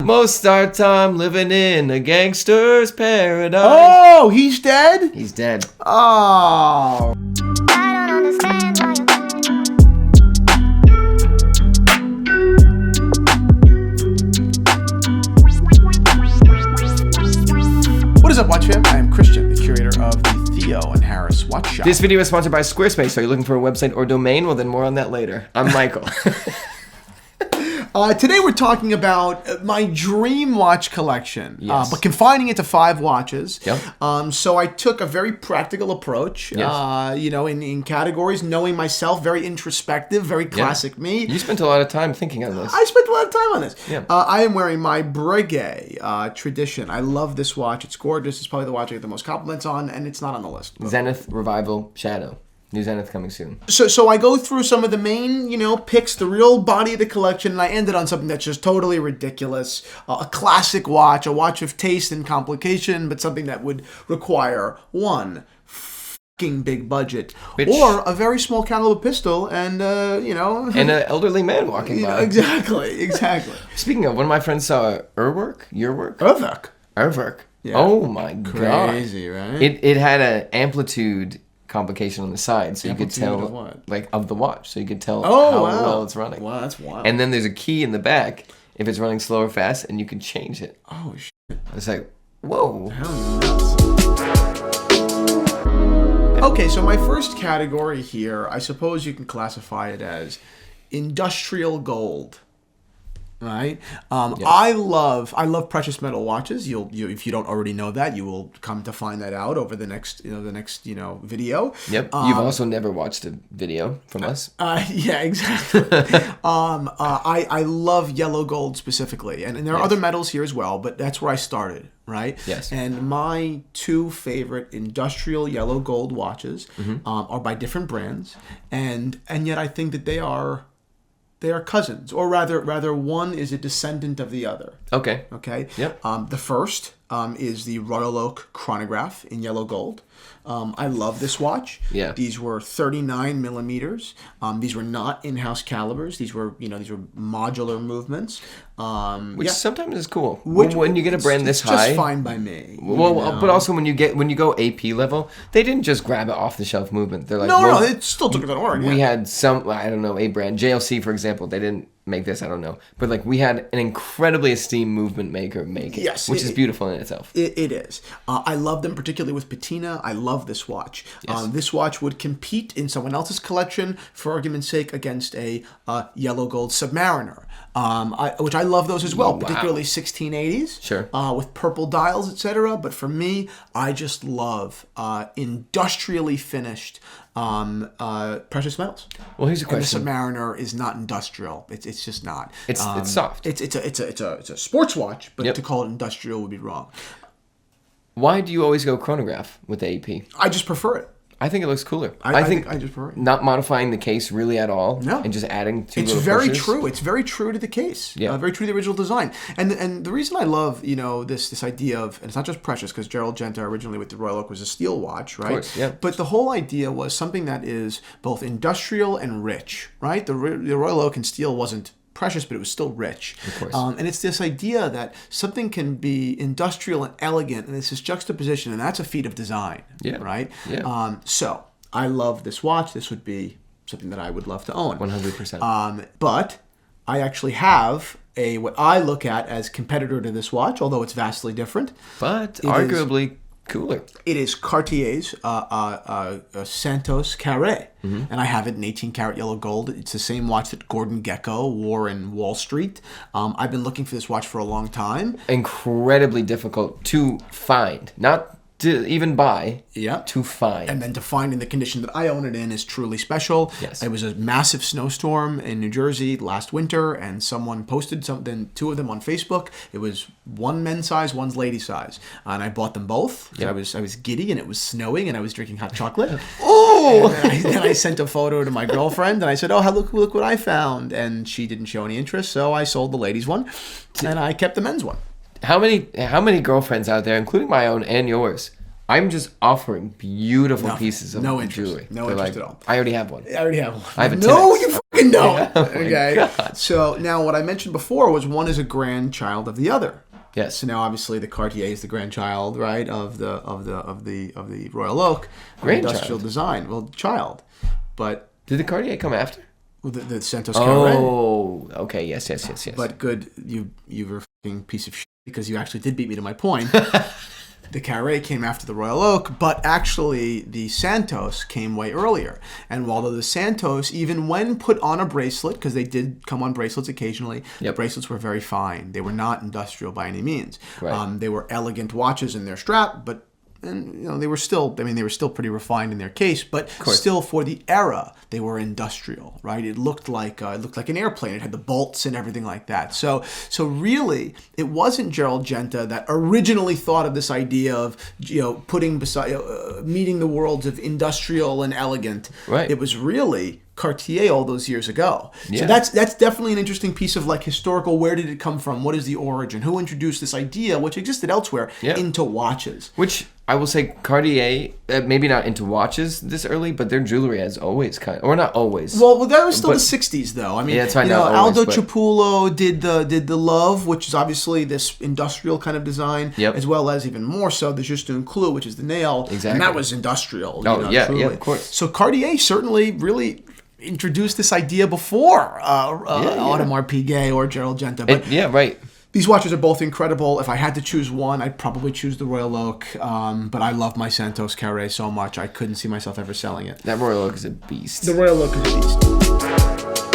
Most our time living in a gangster's paradise. Oh, he's dead? He's dead. Oh. I don't understand why you... What is up, Watch Fam? I am Christian, the curator of the Theo and Harris Watch Shop. This video is sponsored by Squarespace. Are you looking for a website or domain? Well, then more on that later. I'm Michael. Today we're talking about my dream watch collection, Yes. but confining it to 5 watches. Yep. So I took a very practical approach, Yes. in categories, knowing myself, very introspective, very classic me. You spent a lot of time thinking on this. I spent a lot of time on this. Yeah. I am wearing my Breguet Tradition. I love this watch. It's gorgeous. It's probably the watch I get the most compliments on, and it's not on the list. Zenith Revival Shadow. New Zenith coming soon. So I go through some of the main, picks, the real body of the collection, and I ended on something that's just totally ridiculous. A classic watch, a watch of taste and complication, but something that would require one fucking big budget, or a very small caliber pistol, and And an elderly man walking by. Exactly. Speaking of, one of my friends saw your work. Urwerk. Yeah. Oh my god. Crazy, right? It had an amplitude complication on the side, so you could Amplitude tell of what? like of the watch, so you could tell Oh, how wow. well it's running. Wow, that's wild. And then there's a key in the back if it's running slow or fast, and you can change it. Oh shit. It's like, whoa. Okay, so my first category here, I suppose you can classify it as industrial gold. Right. I love precious metal watches. You if you don't already know that, you will come to find that out over the next video. Yep. You've also never watched a video from us. Yeah, exactly. I love yellow gold specifically, and there are other metals here as well, but that's where I started. Right. Yes. And my 2 favorite industrial yellow gold watches are by different brands, and yet I think that they are cousins, or rather one is a descendant of the other. Okay. Yep. The first is the Royal Oak chronograph in yellow gold. I love this watch. Yeah. These were 39 millimeters. These were not in-house calibers. These were modular movements. Which sometimes is cool. When you get a brand this high, just fine by me. But also when you go AP level, they didn't just grab it off the shelf movement. They're like, no, they still took it on order. We had some, I don't know, a brand, JLC for example. They didn't make this, I don't know, but like we had an incredibly esteemed movement maker make it, yes, which is beautiful in itself. It is. I love them, particularly with patina. I love this watch. Yes. This watch would compete in someone else's collection, for argument's sake, against a yellow gold Submariner, which I love those as well, particularly 1680s, sure, with purple dials, etc. But for me, I just love industrially finished precious metals. Well, here's a question. And the Submariner is not industrial. It's just not. It's soft. It's a sports watch, but Yep. to call it industrial would be wrong. Why do you always go chronograph with the AP? I just prefer it. I think it looks cooler. I think I just prefer it. Not modifying the case really at all. No. And just adding 2 It's little very pushes. true. It's very true to the case. Yeah. Very true to the original design. And the reason I love, this idea of, and it's not just precious, because Gerald Genta originally with the Royal Oak was a steel watch, right? Of course, yeah. But the whole idea was something that is both industrial and rich, right? The Royal Oak and steel wasn't precious, but it was still rich. Of course. And it's this idea that something can be industrial and elegant, and it's this juxtaposition, and that's a feat of design, right? Yeah. So I love this watch. This would be something that I would love to own. 100%. But I actually have what I look at as competitor to this watch, although it's vastly different. But arguably cooler. It is Cartier's Santos Carré, and I have it in 18 karat yellow gold. It's the same watch that Gordon Gekko wore in Wall Street. I've been looking for this watch for a long time. Incredibly difficult to find. Not to even buy, to find. And then to find in the condition that I own it in is truly special. Yes. It was a massive snowstorm in New Jersey last winter, and someone posted 2 of them on Facebook. It was one men's size, one's lady size. And I bought them both. Yep. I was giddy, and it was snowing, and I was drinking hot chocolate. Oh! And then I sent a photo to my girlfriend, and I said, look what I found. And she didn't show any interest, so I sold the ladies one, and I kept the men's one. How many girlfriends out there, including my own and yours, I'm just offering beautiful pieces of no interest. jewelry. No They're interest like, at all. I already have one. I already have one. I have a No, 10X. you fucking don't. Yeah, oh my Okay. God. So now what I mentioned before was one is a grandchild of the other. Yes. So now obviously the Cartier is the grandchild, right, of the Royal Oak, Grandchild? industrial design. Well, child, but Did the Cartier come after? the Santos Carré. Oh, okay. Yes. But good, you were a fucking piece of shit because you actually did beat me to my point. The Carré came after the Royal Oak, but actually the Santos came way earlier. And although the Santos, even when put on a bracelet, because they did come on bracelets occasionally, the bracelets were very fine. They were not industrial by any means. Right. They were elegant watches in their strap, but they were still pretty refined in their case, but still for the era they were industrial, right? It looked like an airplane. It had the bolts and everything like that. So really, it wasn't Gerald Genta that originally thought of this idea of putting beside meeting the worlds of industrial and elegant. Right. It was really Cartier all those years ago. Yeah. So that's definitely an interesting piece of like historical. Where did it come from? What is the origin? Who introduced this idea, which existed elsewhere, into watches? Which I will say Cartier, maybe not into watches this early, but their jewelry has always or not always. Well, that was still the '60s, though. I mean, Yeah, it's fine, not always, Aldo but- Cipulo did the Love, which is obviously this industrial kind of design, Yep. as well as even more so the Juste un Clou, which is the nail, Exactly. and that was industrial. Oh, yeah, truly. of course. So Cartier certainly really introduced this idea before Audemars Piguet or Gerald Genta. But Right. these watches are both incredible. If I had to choose one, I'd probably choose the Royal Oak. But I love my Santos Carré so much, I couldn't see myself ever selling it. That Royal Oak is a beast. The Royal Oak is a beast.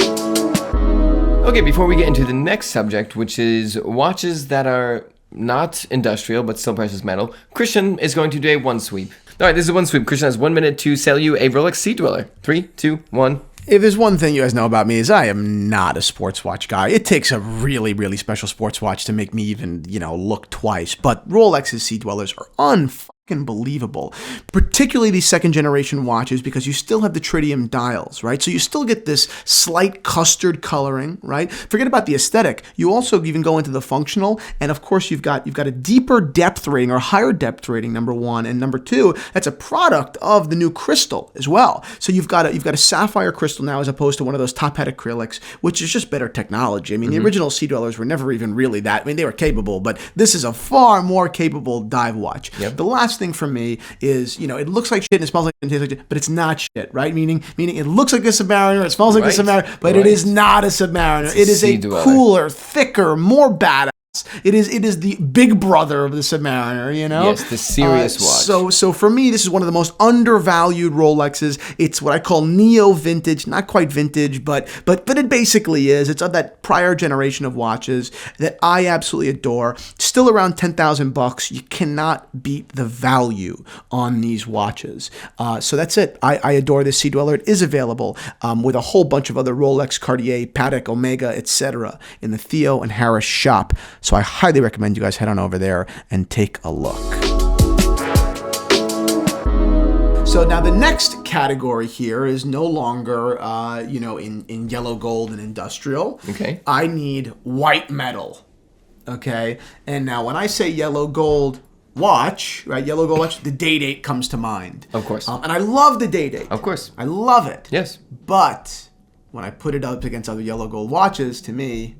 Okay, before we get into the next subject, which is watches that are not industrial but still precious metal, Christian is going to do a one sweep. All right, this is one sweep. Christian has 1 minute to sell you a Rolex Sea Dweller. 3, 2, 1. If there's one thing you guys know about me is I am not a sports watch guy. It takes a really, really special sports watch to make me even, look twice. But Rolex's Sea Dwellers are unfucking believable. Particularly these second generation watches because you still have the tritium dials, right? So you still get this slight custard coloring, right? Forget about the aesthetic. You also even go into the functional, and of course you've got a deeper depth rating or higher depth rating, number one, and number two, that's a product of the new crystal as well. So you've got a sapphire crystal now as opposed to one of those top hat acrylics, which is just better technology. I mean, the original Sea Dwellers were never even really that. I mean, they were capable, but this is a far more capable dive watch. Yep. The last thing for me is, it looks like shit and it smells like shit and tastes like shit, but it's not shit, right? Meaning it looks like a Submariner, it smells like a Right. Submariner, but it is not a Submariner. It is Sea a Dweller. cooler, thicker, more badass. It is the big brother of the Submariner, Yes, the serious watch. So for me, this is one of the most undervalued Rolexes. It's what I call neo-vintage, not quite vintage, but it basically is. It's of that prior generation of watches that I absolutely adore. Still around $10,000. You cannot beat the value on these watches. So that's it. I adore this Sea Dweller. It is available with a whole bunch of other Rolex, Cartier, Patek, Omega, etc. in the Theo and Harris shop. So I highly recommend you guys head on over there and take a look. So now the next category here is no longer, in yellow, gold, and industrial. Okay. I need white metal. Okay. And now when I say yellow, gold watch, right, yellow, gold watch, the date comes to mind. Of course. And I love the date. Of course. I love it. Yes. But when I put it up against other yellow, gold watches, to me,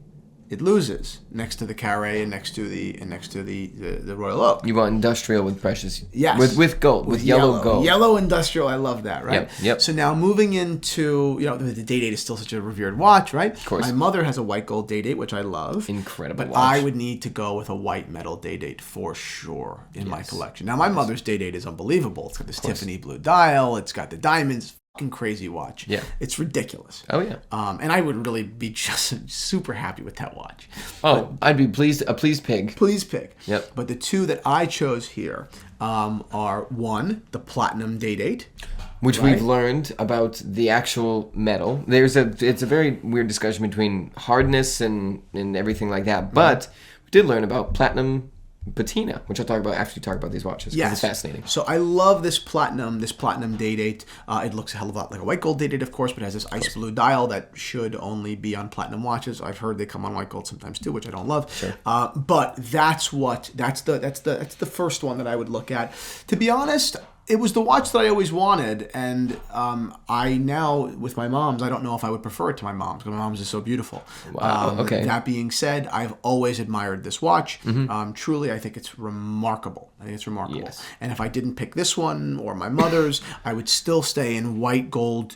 it loses next to the Carré and next to the Royal Oak. You want industrial with precious. Yes. With gold, with yellow gold. Yellow industrial, I love that, right? Yep. So now moving into, the Day-Date is still such a revered watch, right? Of course. My mother has a white gold Day-Date, which I love. Incredible But watch. I would need to go with a white metal Day-Date for sure in my collection. Now, my mother's Day-Date is unbelievable. It's got this Tiffany blue dial. It's got the diamonds. Fucking crazy watch. Yeah. It's ridiculous. Oh, yeah. And I would really be just super happy with that watch. Oh, I'd be a pleased pig. Please pick. Yep. But the two that I chose here are one, the Platinum Day-Date. Which Right. we've learned about the actual metal. It's a very weird discussion between hardness and everything like that. But we did learn about platinum patina, which I'll talk about after you talk about these watches. 'Cause Yes. it's fascinating. So I love this platinum day date. It looks a hell of a lot like a white gold day date, of course, but it has this ice blue dial that should only be on platinum watches. I've heard they come on white gold sometimes too, which I don't love. Sure. But that's the first one that I would look at. To be honest, it was the watch that I always wanted, and I now, with my mom's, I don't know if I would prefer it to my mom's, because my mom's is so beautiful. Wow, okay. That being said, I've always admired this watch. Truly, I think it's remarkable. Yes. And if I didn't pick this one or my mother's, I would still stay in white gold,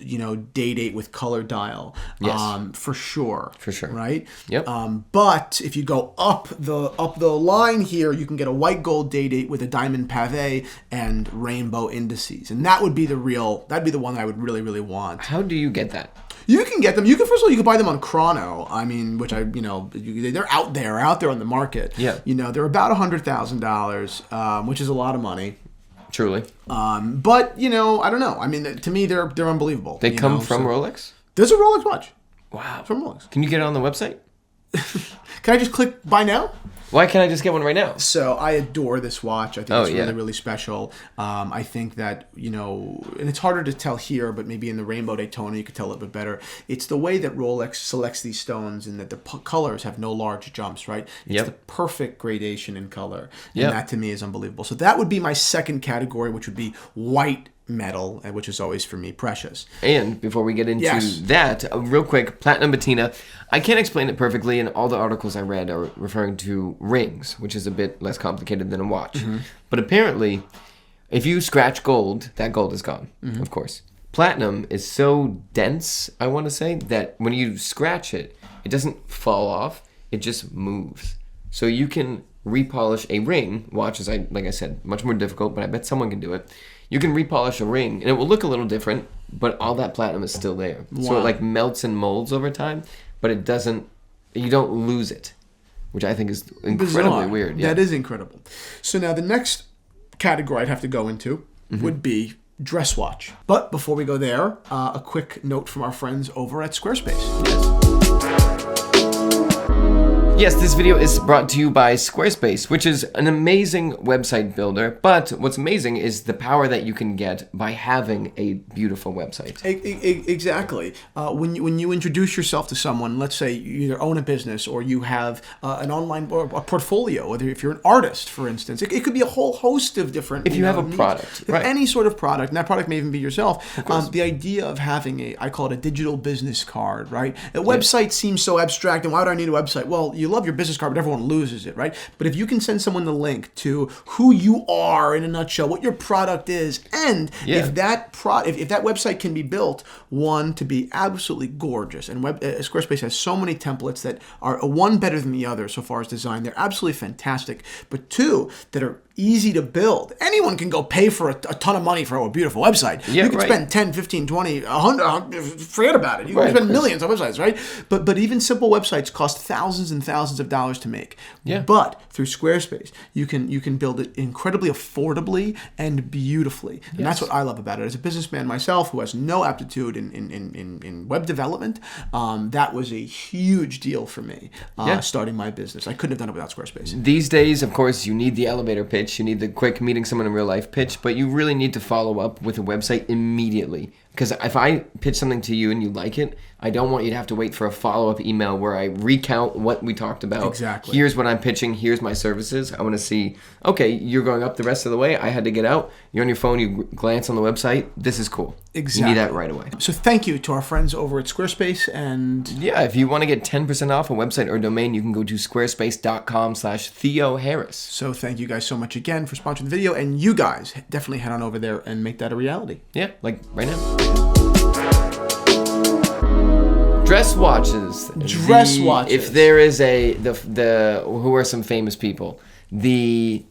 day date with color dial. Yes. For sure. For sure. Right? Yep. But if you go up the line here, you can get a white gold day date with a diamond pavé and rainbow indices, and that'd be the one that I would really, really want. How do you get that? You can get them. First of all, you can buy them on Chrono. I mean, which they're out there on the market. Yeah. They're about $100,000, which is a lot of money. Truly. But I don't know. I mean, to me, they're unbelievable. They come from Rolex? There's a Rolex watch. Wow. From Rolex. Can you get it on the website? Can I just click buy now? Why can't I just get one right now? So I adore this watch. I think it's yeah. really, really special. I think that, and it's harder to tell here, but maybe in the Rainbow Daytona you could tell a little bit better. It's the way that Rolex selects these stones and that the colors have no large jumps, right? It's Yep. the perfect gradation in color. And Yep. that to me is unbelievable. So that would be my second category, which would be white metal, which is always for me precious. And before we get into Yes. that, real quick, platinum patina. I can't explain it perfectly, and all the articles I read are referring to rings, which is a bit less complicated than a watch. But apparently, if you scratch gold, that gold is gone, of course. Platinum is so dense, I want to say, that when you scratch it, it doesn't fall off, it just moves. So you can repolish a ring. Watch is, like I said, much more difficult, but I bet someone can do it. You can repolish a ring, and it will look a little different, but all that platinum is still there. So Wow. it like melts and molds over time, but it doesn't. You don't lose it, which I think is incredibly Bizarre. weird. Yeah. That is incredible. So now the next category I'd have to go into would be dress watch. But before we go there, a quick note from our friends over at Squarespace. Yes, this video is brought to you by Squarespace, which is an amazing website builder. But what's amazing is the power that you can get by having a beautiful website. Exactly. When you introduce yourself to someone, let's say you either own a business or you have an online or a portfolio, whether if you're an artist, for instance, it could be a whole host of different. If you have a needs. product, If right. any sort of product, and that product may even be yourself. The idea of having I call it a digital business card, right? A website seems so abstract, and why would I need a website? Well, you love your business card, but everyone loses it, right? But if you can send someone the link to who you are in a nutshell, what your product is, and if that if that website can be built, one, to be absolutely gorgeous, and Squarespace has so many templates that are one better than the other so far as design. They're absolutely fantastic. But two, that are easy to build. Anyone can go pay for a ton of money for a beautiful website. Yeah, you can right. spend 10, 15, 20, 100, forget about it. You can Right, spend of course. millions on websites, right? But even simple websites cost thousands and thousands of dollars to make. Yeah. But through Squarespace, you can build it incredibly affordably and beautifully. And that's what I love about it. As a businessman myself who has no aptitude in web development, that was a huge deal for me starting my business. I couldn't have done it without Squarespace. These days, of course, you need the elevator pitch. You need the quick meeting someone in real life pitch, but you really need to follow up with a website immediately. Because if I pitch something to you and you like it, I don't want you to have to wait for a follow-up email where I recount what we talked about. Exactly. Here's what I'm pitching. Here's my services. I want to see, okay, you're going up the rest of the way. I had to get out. You're on your phone. You glance on the website. This is cool. Exactly. You need that right away. So thank you to our friends over at Squarespace. And Yeah, if you want to get 10% off a website or domain, you can go to squarespace.com/Theo Harris. so thank you guys so much again for sponsoring the video. And you guys definitely head on over there and make that a reality. Yeah, like right now. Dress watches. Dress watches. If there is who are some famous people? The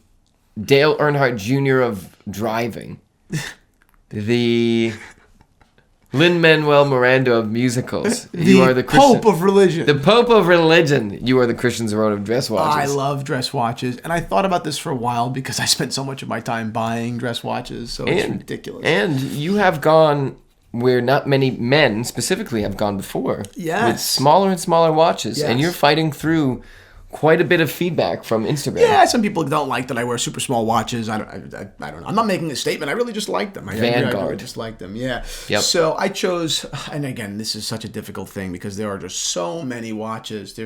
Dale Earnhardt Jr. of driving. The Lin-Manuel Miranda of musicals. You are the Pope of religion. The Pope of religion. You are the Christian Zeron of dress watches. I love dress watches, and I thought about this for a while because I spent so much of my time buying dress watches, so it's ridiculous. And you have gone where not many men specifically have gone before. Yes. With smaller and smaller watches. Yes. And you're fighting through quite a bit of feedback from Instagram. Yeah, some people don't like that I wear super small watches. I don't know. I'm not making a statement. I really just like them. I really just like them. Yeah. Yep. So I chose, and again, this is such a difficult thing because there are just so many watches.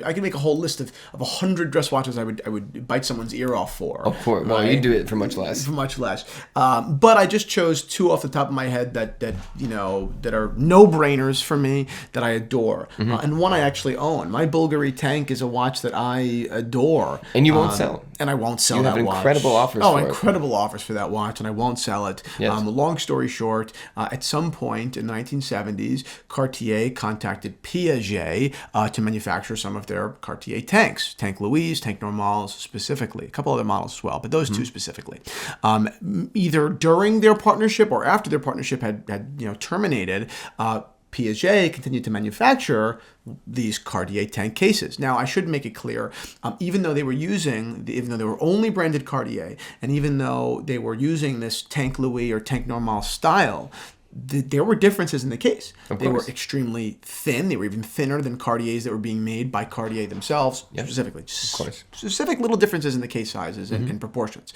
I can make a whole list of 100 dress watches I would bite someone's ear off for. Of course. Well, you do it for much less. For much less. But I just chose two off the top of my head that are no-brainers for me that I adore. And one I actually own. My Bulgari Tank is a watch that I adore. And you won't sell. And I won't sell that watch. You have incredible offers for it. Oh, incredible offers for that watch, and I won't sell it. Yes. Long story short, at some point in the 1970s, Cartier contacted Piaget to manufacture some of their Cartier tanks. Tank Louise, Tank Normals specifically. A couple other models as well, but those two specifically. Either during their partnership or after their partnership had terminated, Piaget continued to manufacture these Cartier tank cases. Now, I should make it clear, even though they were only branded Cartier, and even though they were using this Tank Louis or Tank Normal style, there were differences in the case. They were extremely thin. They were even thinner than Cartiers that were being made by Cartier themselves, specifically. Of course. Specific little differences in the case sizes and proportions.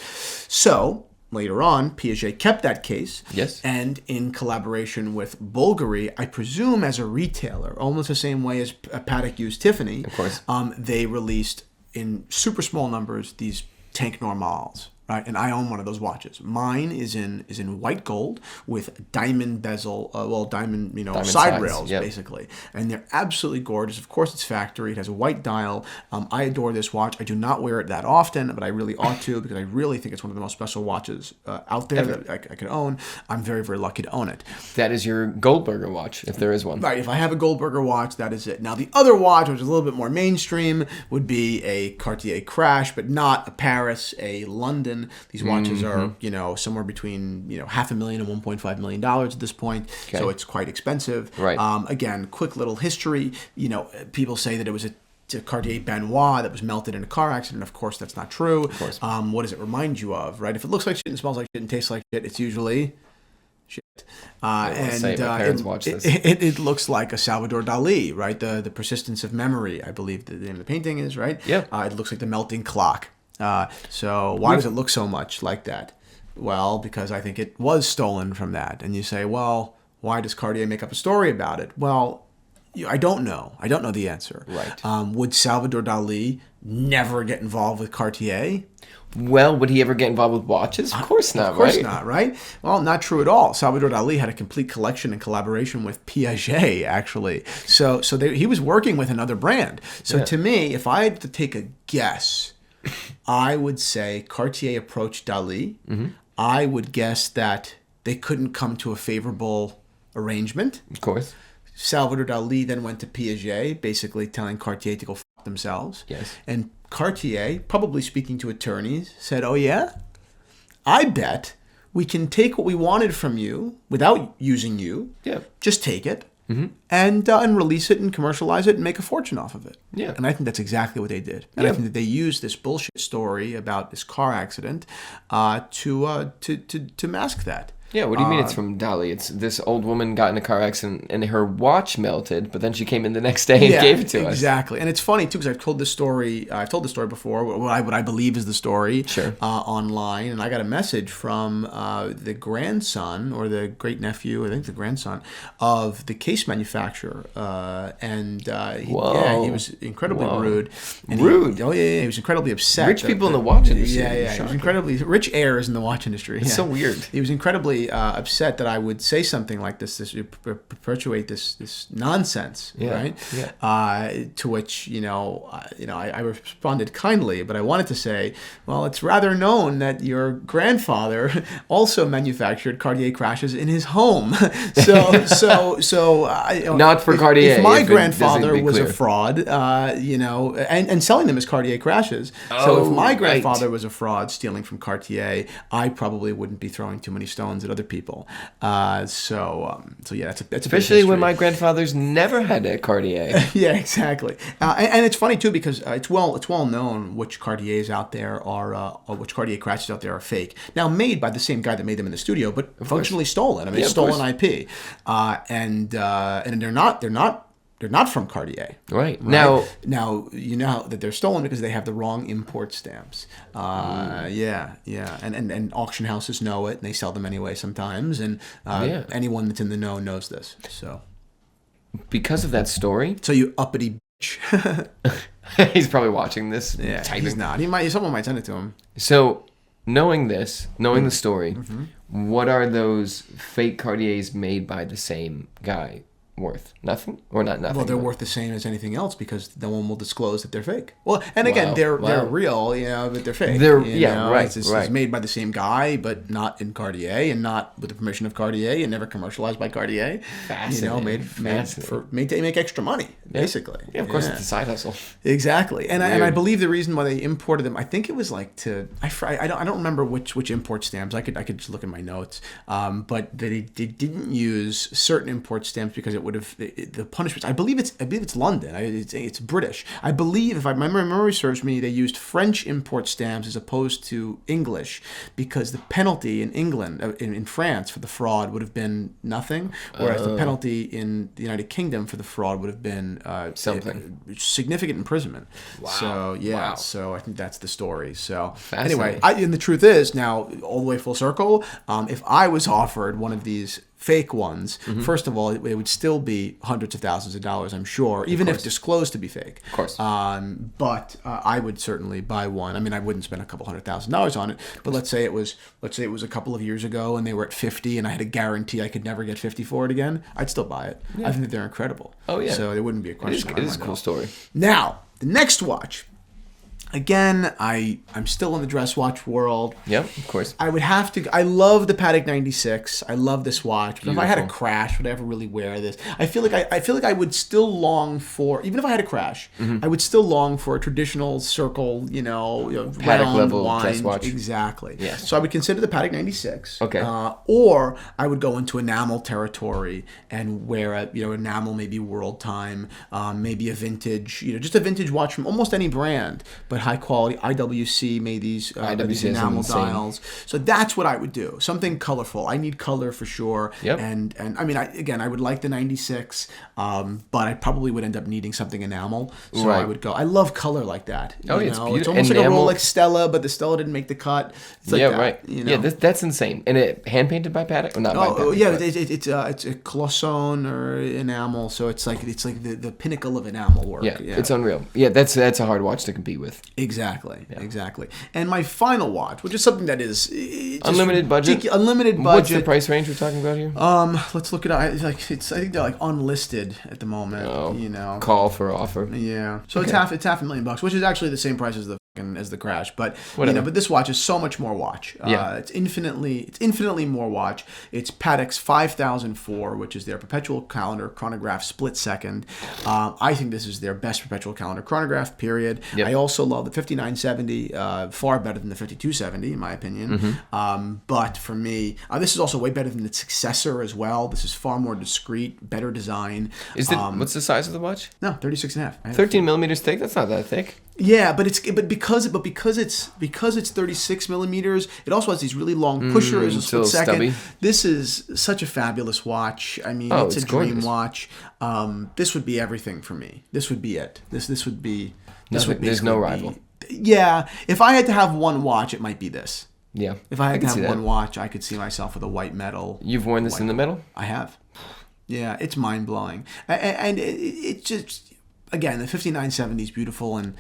So, later on, Piaget kept that case. Yes. And in collaboration with Bulgari, I presume as a retailer, almost the same way as Patek used Tiffany, of course, they released in super small numbers these Tank Normals. Right, and I own one of those watches. Mine is in white gold with diamond bezel, diamond side sides, rails, basically. And they're absolutely gorgeous. Of course, it's factory. It has a white dial. I adore this watch. I do not wear it that often, but I really ought to because I really think it's one of the most special watches out there that I could own. I'm very, very lucky to own it. That is your Goldberger watch, if there is one. Right, if I have a Goldberger watch, that is it. Now, the other watch, which is a little bit more mainstream, would be a Cartier Crash, but not a Paris, a London. These watches are, somewhere between, $500,000 and $1.5 million at this point. Okay. So it's quite expensive. Right. Again, quick little history. People say that it was a Cartier Benoit that was melted in a car accident. Of course, that's not true. Of course. What does it remind you of, right? If it looks like shit and smells like shit and tastes like shit, it's usually shit. It looks like a Salvador Dali, right? The Persistence of Memory, I believe the name of the painting is, right? Yeah. It looks like the melting clock. So why does it look so much like that? Well, because I think it was stolen from that. And you say, well, why does Cartier make up a story about it? Well, I don't know. I don't know the answer. Right. Would Salvador Dali never get involved with Cartier? Well, would he ever get involved with watches? Of course not, right? Of course not, right? Well, not true at all. Salvador Dali had a complete collection in collaboration with Piaget, actually. So he was working with another brand. So to me, if I had to take a guess, I would say Cartier approached Dali. I would guess that they couldn't come to a favorable arrangement. Of course. Salvador Dali then went to Piaget, basically telling Cartier to go f*** themselves. Yes. And Cartier, probably speaking to attorneys, said, oh yeah? I bet we can take what we wanted from you without using you. Yeah. Just take it. And release it and commercialize it and make a fortune off of it. Yeah. And I think that's exactly what they did. And I think that they used this bullshit story about this car accident to mask that. Yeah, what do you mean it's from Dali? It's this old woman got in a car accident and her watch melted, but then she came in the next day and gave it to us. Exactly. And it's funny, too, because I've told this story before, what I believe is the story online. And I got a message from the grandson or the great-nephew, I think the grandson, of the case manufacturer. He was incredibly rude. And he was incredibly upset. Rich people in the watch industry. Yeah. He was incredibly... Rich heirs in the watch industry. It's so weird. He was incredibly upset that I would say something like this perpetuate this nonsense, right? Yeah. To which I responded kindly, but I wanted to say, well, it's rather known that your grandfather also manufactured Cartier crashes in his home. Not for Cartier. If my grandfather was a fraud, and selling them as Cartier crasches. So if my grandfather was a fraud stealing from Cartier, I probably wouldn't be throwing too many stones at other people. That's especially when my grandfather's never had a Cartier. Yeah, exactly. And it's funny too because it's well known which Cartiers out there are or which Cartier crashes out there are fake. Now made by the same guy that made them in the studio, but functionally stolen. I mean, it's stolen IP. And they're not they're not from Cartier. Right. Now you know that they're stolen because they have the wrong import stamps. Yeah, and auction houses know it, and they sell them anyway sometimes. And anyone that's in the know knows this. So because of that story, so you uppity bitch. he's probably watching this. Yeah, typing. he's not. Someone might send it to him. So knowing the story, what are those fake Cartiers made by the same guy worth? Nothing, or not nothing? Well, they're worth the same as anything else because no one will disclose that they're fake. Well, and again, they're real, but they're fake. Right. It's made by the same guy, but not in Cartier and not with the permission of Cartier and never commercialized by Cartier. Fascinating. Made to make extra money, basically. Yeah, of course, it's a side hustle. Exactly, and I believe the reason why they imported them, I think it was like I don't remember which import stamps. I could just look at my notes, but they didn't use certain import stamps because it would have the punishments. I believe it's London. It's British. I believe, if my memory serves me, they used French import stamps as opposed to English because the penalty in England, in France for the fraud would have been nothing, whereas the penalty in the United Kingdom for the fraud would have been something significant imprisonment. Wow. So so I think that's the story. So fascinating. anyway, and the truth is now all the way full circle. If I was offered one of these fake ones, first of all, it would still be hundreds of thousands of dollars, I'm sure, even if disclosed to be fake. Of course. But I would certainly buy one. I mean, I wouldn't spend a couple $100,000 on it, but let's say it was a couple of years ago and they were at 50 and I had a guarantee I could never get 50 for it again, I'd still buy it. I think that they're incredible. Oh yeah. So it wouldn't be a question. It is a cool story. Now, the next watch. Again, I'm still in the dress watch world. Yep, of course. I would have to. I love the Patek 96. I love this watch. But if I had a crash, would I ever really wear this? I feel like I would still long for, even if I had a crash, I would still long for a traditional circle, Patek level dress watch. Exactly. Yes. So I would consider the Patek 96. Okay. Or I would go into enamel territory and wear enamel, maybe World Time, maybe a vintage, just a vintage watch from almost any brand, but high quality. IWC made these enamel dials. So that's what I would do. Something colorful. I need color for sure. Yep. And I mean, I would like the 96, but I probably would end up needing something enamel. So I would go. I love color like that. Oh, it's beautiful. It's almost enamel. like a Rolex Stella, but the Stella didn't make the cut. It's like that, right. Yeah, that's insane. And it hand painted by Patek, or not by Patek? Oh yeah, it's a cloisonne or enamel. So it's like the pinnacle of enamel work. Yeah, it's unreal. Yeah, that's a hard watch to compete with. Exactly. And my final watch, which is something that is unlimited budget. Unlimited budget. What's the price range we're talking about here? Let's look it up. I think they're like unlisted at the moment. Oh, call for offer. Yeah. So it's half $500,000, which is actually the same price as the crash, but whatever. But this watch is so much more watch. It's infinitely more watch. It's Patek's 5004, which is their perpetual calendar chronograph split second. I think this is their best perpetual calendar chronograph, period. Yep. I also love the 5970, far better than the 5270 in my opinion. But for me, this is also way better than its successor as well. This is far more discreet, better design. What's the size of the watch? No, 36 and a half. 13 millimeters thick. That's not that thick. Yeah, because it's 36 millimeters, it also has these really long pushers, a split second. Stubby. This is such a fabulous watch. I mean, it's a gorgeous. dream watch. This would be everything for me. This would be it. This would be. There's no rival. Yeah, if I had to have one watch, it might be this. Yeah. If I had to have one watch, I could see myself with a white metal. You've worn this in the metal? I have. Yeah, it's mind blowing, and it just. Again, the 5970 is beautiful, and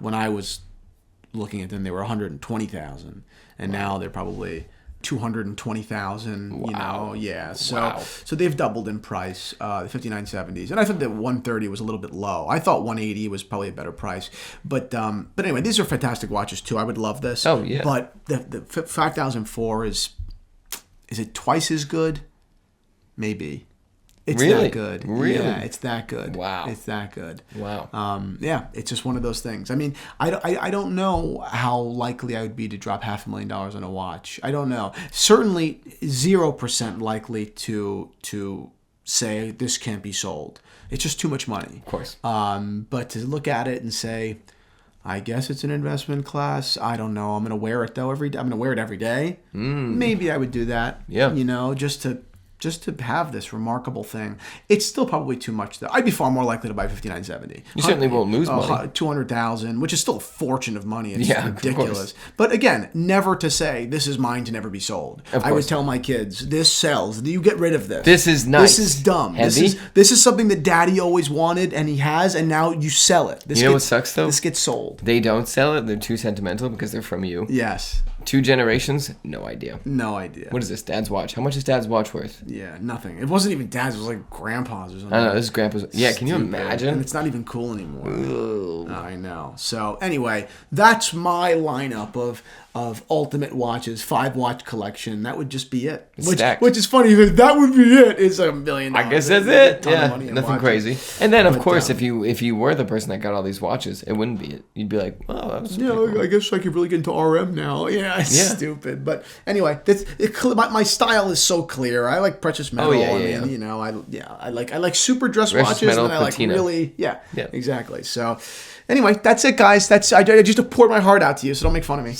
when I was looking at them, they were 120,000, and now they're probably 220,000. Wow. So they've doubled in price. The 5970s, and I thought that 130 was a little bit low. I thought 180 was probably a better price, but anyway, these are fantastic watches too. I would love this. Oh yeah. But the 5004 is it twice as good? Maybe. It's really? that good. Really? Yeah, it's that good. Wow. It's that good. Wow. Yeah, it's just one of those things. I mean, I don't know how likely I would be to drop $500,000 on a watch. I don't know. Certainly 0% likely to say this can't be sold. It's just too much money. Of course. But to look at it and say, I guess it's an investment class. I don't know. I'm going to wear it though I'm going to wear it every day. Maybe I would do that. Yeah. Just to just to have this remarkable thing. It's still probably too much, though. I'd be far more likely to buy 5970. You certainly won't lose money. 200,000, which is still a fortune of money. It's Yeah, ridiculous. But again, never to say this is mine to never be sold. I would tell my kids, this sells. You get rid of this. This is nice. This is dumb. Heavy. This is something that Daddy always wanted, and he has, and now you sell it. You know what sucks though? This gets sold. They don't sell it. They're too sentimental because they're from you. Yes. 2 generations, no idea. No idea. What is this? Dad's watch. How much is Dad's watch worth? Yeah, nothing. It wasn't even Dad's. It was like Grandpa's or something. I don't know. This is Grandpa's. Yeah, can you imagine? And it's not even cool anymore. I know. So anyway, that's my lineup of ultimate watches, 5-watch collection. That would just be it. Which is funny because that would be it. It's $1 million. I guess that's it. Yeah, nothing crazy. And then of course, if you were the person that got all these watches, it wouldn't be it. You'd be like, oh, that was cool. I guess I could really get into RM now. Yeah, it's stupid. But anyway, my style is so clear. I like precious metal. I like super dress watches, metal, and I like patina. really, exactly. So anyway, that's it, guys. I just poured my heart out to you, so don't make fun of me.